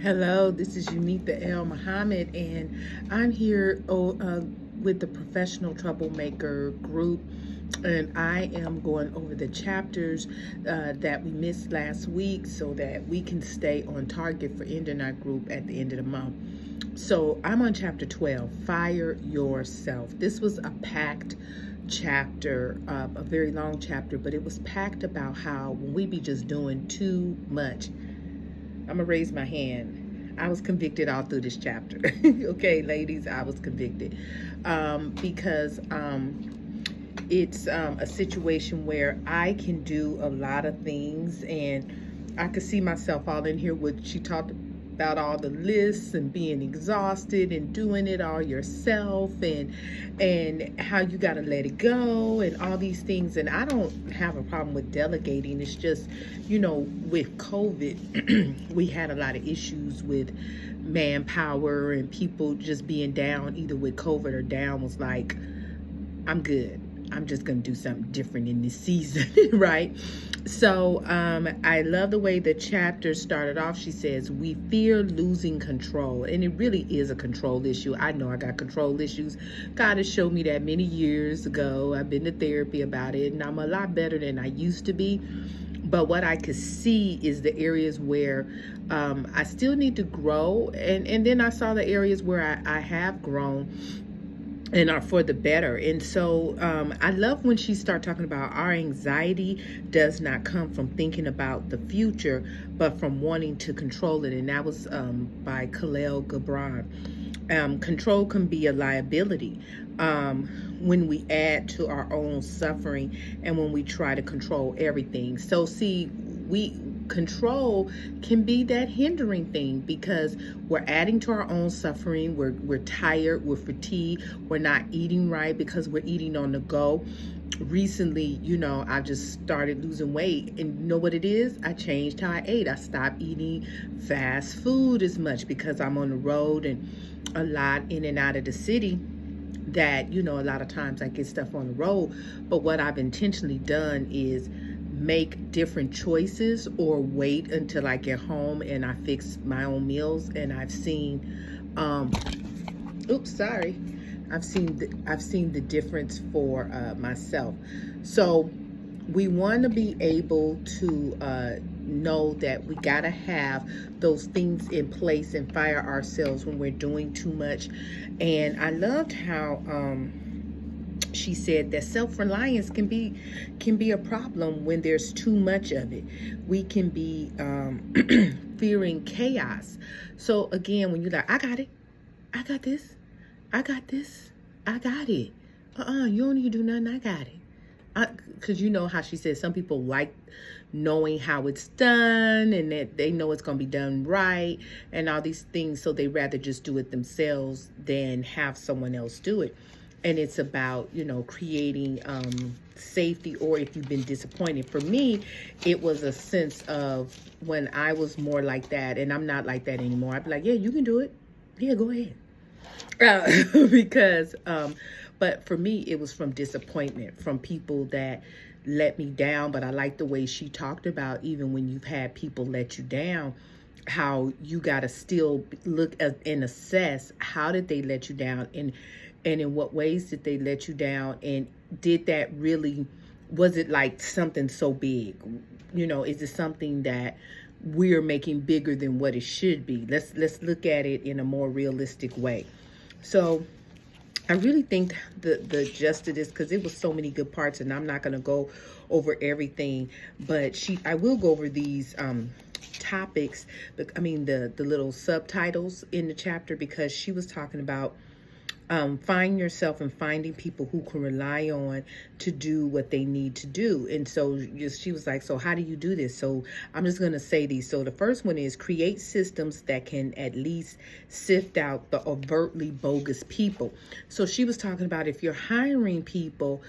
Hello, this is Unitha Muhammad, and I'm here with the Professional Troublemaker group, and I am going over the chapters that we missed last week so that we can stay on target for ending our group at the end of the month. So I'm on chapter 12, Fire Yourself. This was a packed chapter, a very long chapter, but it was packed about how when we be just doing too much. I'm gonna raise my hand. I was convicted all through this chapter. Okay, ladies, I was convicted because it's a situation where I can do a lot of things, and I could see myself all in here with, she talked about all the lists and being exhausted and doing it all yourself, and how you got to let it go and all these things. And I don't have a problem with delegating. It's just, with COVID, we had a lot of issues with manpower and people just being down either with COVID or down was like, I'm good. I'm just going to do something different in this season, right? So I love the way the chapter started off. She says, we fear losing control. And it really is a control issue. I know I got control issues. God has showed me that many years ago. I've been to therapy about it, and I'm a lot better than I used to be. But what I could see is the areas where I still need to grow. And then I saw the areas where I have grown and are for the better. And so I love when she started talking about our anxiety does not come from thinking about the future, but from wanting to control it. And that was by Khalil Gibran. Control can be a liability when we add to our own suffering and when we try to control everything. So see, control can be that hindering thing because we're adding to our own suffering. We're tired, we're fatigued, we're not eating right because we're eating on the go. Recently, I just started losing weight, and you know what it is? I changed how I ate. I stopped eating fast food as much because I'm on the road and a lot in and out of the city. That, a lot of times I get stuff on the road, but what I've intentionally done is make different choices or wait until I get home and I fix my own meals. And I've seen I've seen the difference for myself. So we want to be able to know that we got to have those things in place and fire ourselves when we're doing too much. And I loved how she said that self-reliance can be a problem when there's too much of it. We can be fearing chaos. So again, when you're like, I got it, I got this, I got this, I got it. You don't need to do nothing, I got it. Because you know how she said some people like knowing how it's done and that they know it's going to be done right and all these things, so they rather just do it themselves than have someone else do it. And it's about, creating safety, or if you've been disappointed. For me, it was a sense of when I was more like that, and I'm not like that anymore. I'd be like, yeah, you can do it. Yeah, go ahead. But for me, it was from disappointment, from people that let me down. But I like the way she talked about, even when you've had people let you down, how you got to still look at and assess, how did they let you down, and in what ways did they let you down, and did that really, was it like something so big? Is it something that we're making bigger than what it should be? Let's look at it in a more realistic way. So I really think the gist of this, because it was so many good parts, and I'm not going to go over everything, but I will go over these topics, the little subtitles in the chapter, because she was talking about find yourself and finding people who can rely on to do what they need to do. And so she was like, so how do you do this? So I'm just going to say these. So the first one is create systems that can at least sift out the overtly bogus people. So she was talking about if you're hiring people,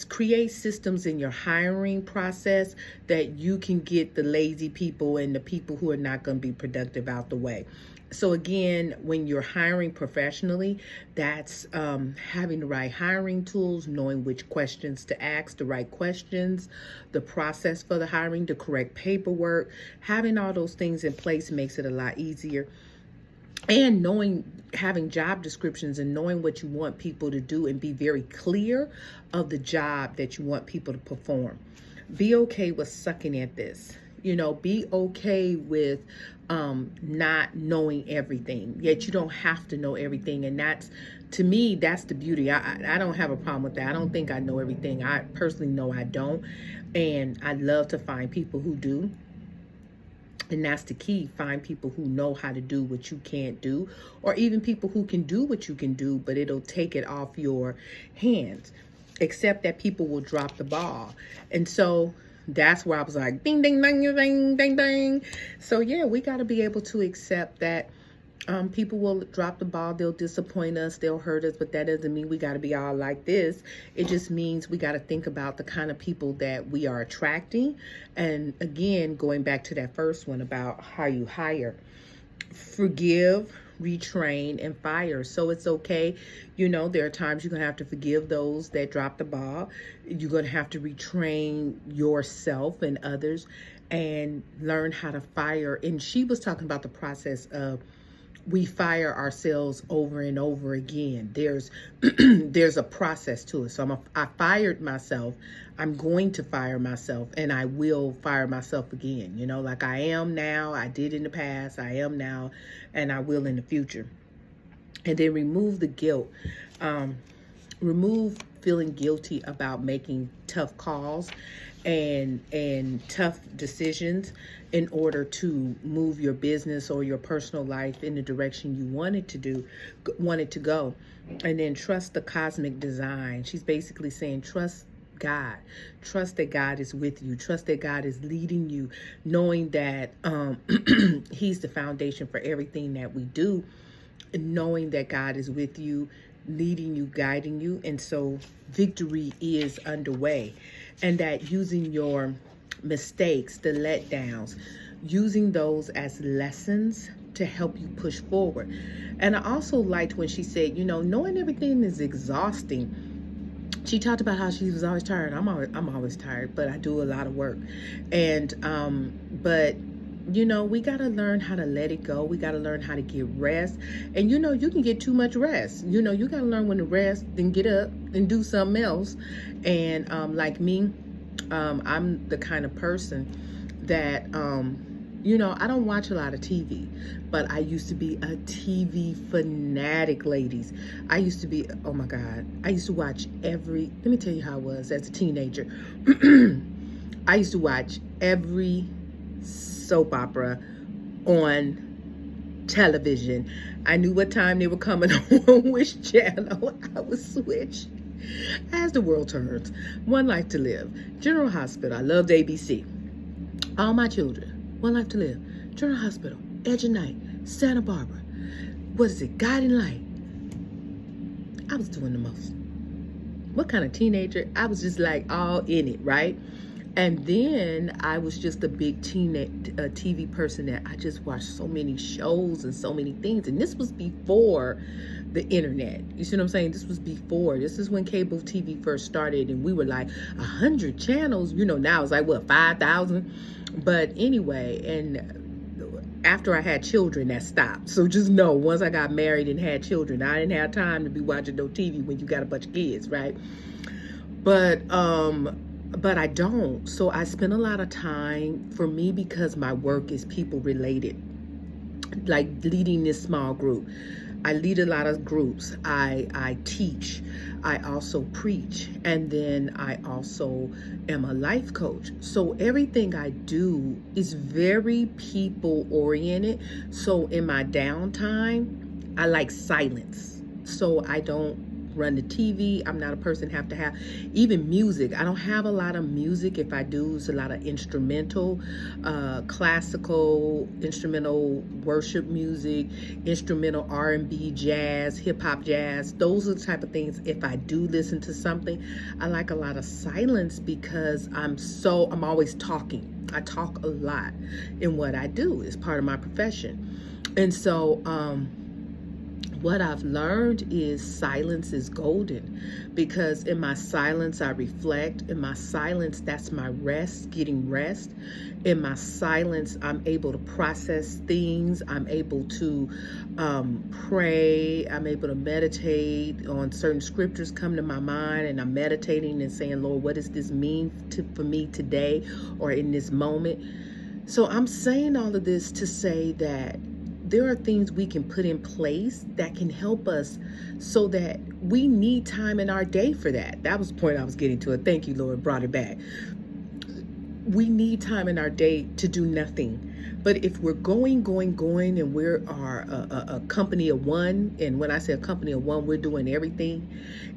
create systems in your hiring process that you can get the lazy people and the people who are not going to be productive out the way. So again, when you're hiring professionally, that's having the right hiring tools, knowing which questions to ask, the right questions, the process for the hiring, the correct paperwork. Having all those things in place makes it a lot easier. And having job descriptions and knowing what you want people to do and be very clear of the job that you want people to perform. Be okay with sucking at this. Be okay with not knowing everything. Yet you don't have to know everything. And to me, that's the beauty. I don't have a problem with that. I don't think I know everything. I personally know I don't. And I love to find people who do. And that's the key. Find people who know how to do what you can't do, or even people who can do what you can do, but it'll take it off your hands. Except that people will drop the ball. And so that's where I was like, ding, ding, ding, ding, ding, ding. So yeah, we got to be able to accept that people will drop the ball. They'll disappoint us. They'll hurt us. But that doesn't mean we got to be all like this. It just means we got to think about the kind of people that we are attracting. And again, going back to that first one about how you hire. Forgive, retrain, and fire. So it's okay. There are times you're going to have to forgive those that drop the ball. You're going to have to retrain yourself and others and learn how to fire. And she was talking about the process of we fire ourselves over and over again. There's a process to it. So I fired myself. I'm going to fire myself, and I will fire myself again. Like I am now, I did in the past, I am now, and I will in the future. And then remove the guilt. Remove feeling guilty about making tough calls and tough decisions in order to move your business or your personal life in the direction you want it to go. And then trust the cosmic design. She's basically saying trust God. Trust that God is with you. Trust that God is leading you, knowing that He's the foundation for everything that we do, knowing that God is with you, leading you, guiding you. And so victory is underway. And that using your mistakes, the letdowns, using those as lessons to help you push forward. And I also liked when she said, knowing everything is exhausting. She talked about how she was always tired. I'm always tired, but I do a lot of work. And but we got to learn how to let it go. We got to learn how to get rest. And you can get too much rest. You got to learn when to rest, then get up and do something else. And like me, I'm the kind of person that I don't watch a lot of TV, but I used to be a TV fanatic, ladies. I used to be, oh my God, I used to watch let me tell you how I was as a teenager. I used to watch every soap opera on television. I knew what time they were coming on, which channel I would switch as the world turns. One Life to Live, General Hospital. I loved ABC. All My Children, One Life to Live, General Hospital, Edge of Night, Santa Barbara. What is it? Guiding Light. I was doing the most. What kind of teenager? I was just like all in it, right? And then I was just a big TV person that I just watched so many shows and so many things. And this was before the internet. You see what I'm saying? This was before. This is when cable TV first started, and we were like 100 channels. Now it's like, what, 5,000? But anyway, and after I had children, that stopped. So just know, once I got married and had children, I didn't have time to be watching no TV when you got a bunch of kids, right? But I don't. So I spend a lot of time, for me, because my work is people related, like leading this small group. I lead a lot of groups. I teach. I also preach. And then I also am a life coach. So everything I do is very people oriented. So in my downtime, I like silence. So I don't run the TV. I'm not a person have to have even music. I don't have a lot of music. If I do, it's a lot of instrumental, classical, instrumental worship music, instrumental R&B, jazz, hip hop, jazz. Those are the type of things. If I do listen to something, I like a lot of silence because I'm always talking. I talk a lot in what I do. It's part of my profession. And so what I've learned is silence is golden, because in my silence I reflect. In my silence, that's my rest, getting rest. In my silence, I'm able to process things. I'm able to pray. I'm able to meditate on certain scriptures come to my mind, and I'm meditating and saying, Lord, what does this mean for me today or in this moment? So I'm saying all of this to say that there are things we can put in place that can help us, so that we need time in our day for that. That was the point I was getting to. Thank you, Lord, brought it back. We need time in our day to do nothing. But if we're going, and we're a company of one, and when I say a company of one, we're doing everything.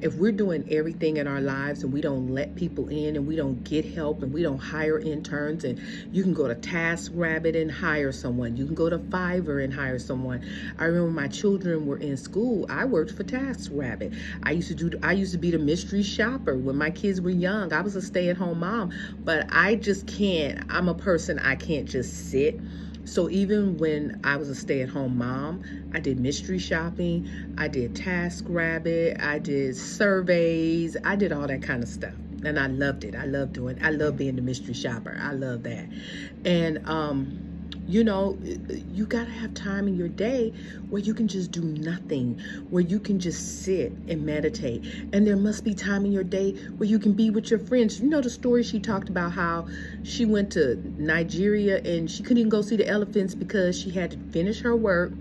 If we're doing everything in our lives and we don't let people in, and we don't get help, and we don't hire interns, and you can go to TaskRabbit and hire someone. You can go to Fiverr and hire someone. I remember my children were in school. I worked for TaskRabbit. I used to be the mystery shopper when my kids were young. I was a stay-at-home mom, but I just can't. I'm a person, I can't just sit. So even when I was a stay-at-home mom, I did mystery shopping, I did TaskRabbit, I did surveys, I did all that kind of stuff. And I loved it. I love being the mystery shopper. I love that. And, you know, you got to have time in your day where you can just do nothing, where you can just sit and meditate. And there must be time in your day where you can be with your friends. You know the story she talked about, how she went to Nigeria and she couldn't even go see the elephants because she had to finish her work.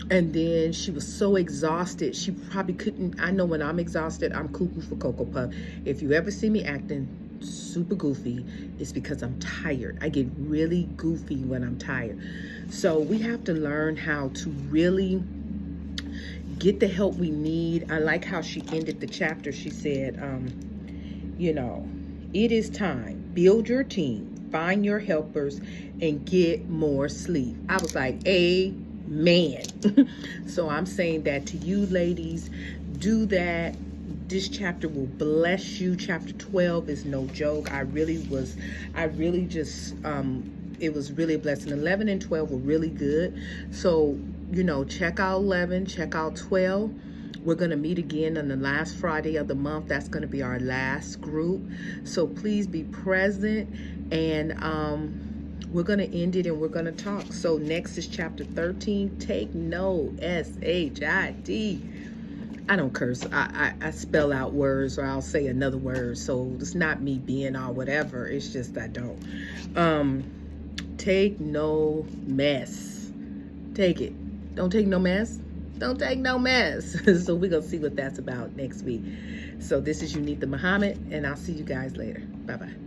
And then she was so exhausted, she probably couldn't. I know when I'm exhausted, I'm cuckoo for Cocoa Puff. If you ever see me acting super goofy, it's because I'm tired. I get really goofy when I'm tired. So we have to learn how to really get the help we need. I like how she ended the chapter. She said, you know, it is time. Build your team, find your helpers, and get more sleep. I was like, amen. So I'm saying that to you ladies, do that. This chapter will bless you. Chapter 12 is no joke. It was really a blessing. 11 and 12 were really good. So, you know, check out 11, check out 12. We're going to meet again on the last Friday of the month. That's going to be our last group. So please be present, and we're going to end it and we're going to talk. So next is chapter 13. Take note, S-H-I-D. I don't curse. I spell out words, or I'll say another word. So it's not me being all whatever. It's just I don't. Take no mess. Take it. Don't take no mess. Don't take no mess. So we're going to see what that's about next week. So this is Unitha Muhammad, and I'll see you guys later. Bye-bye.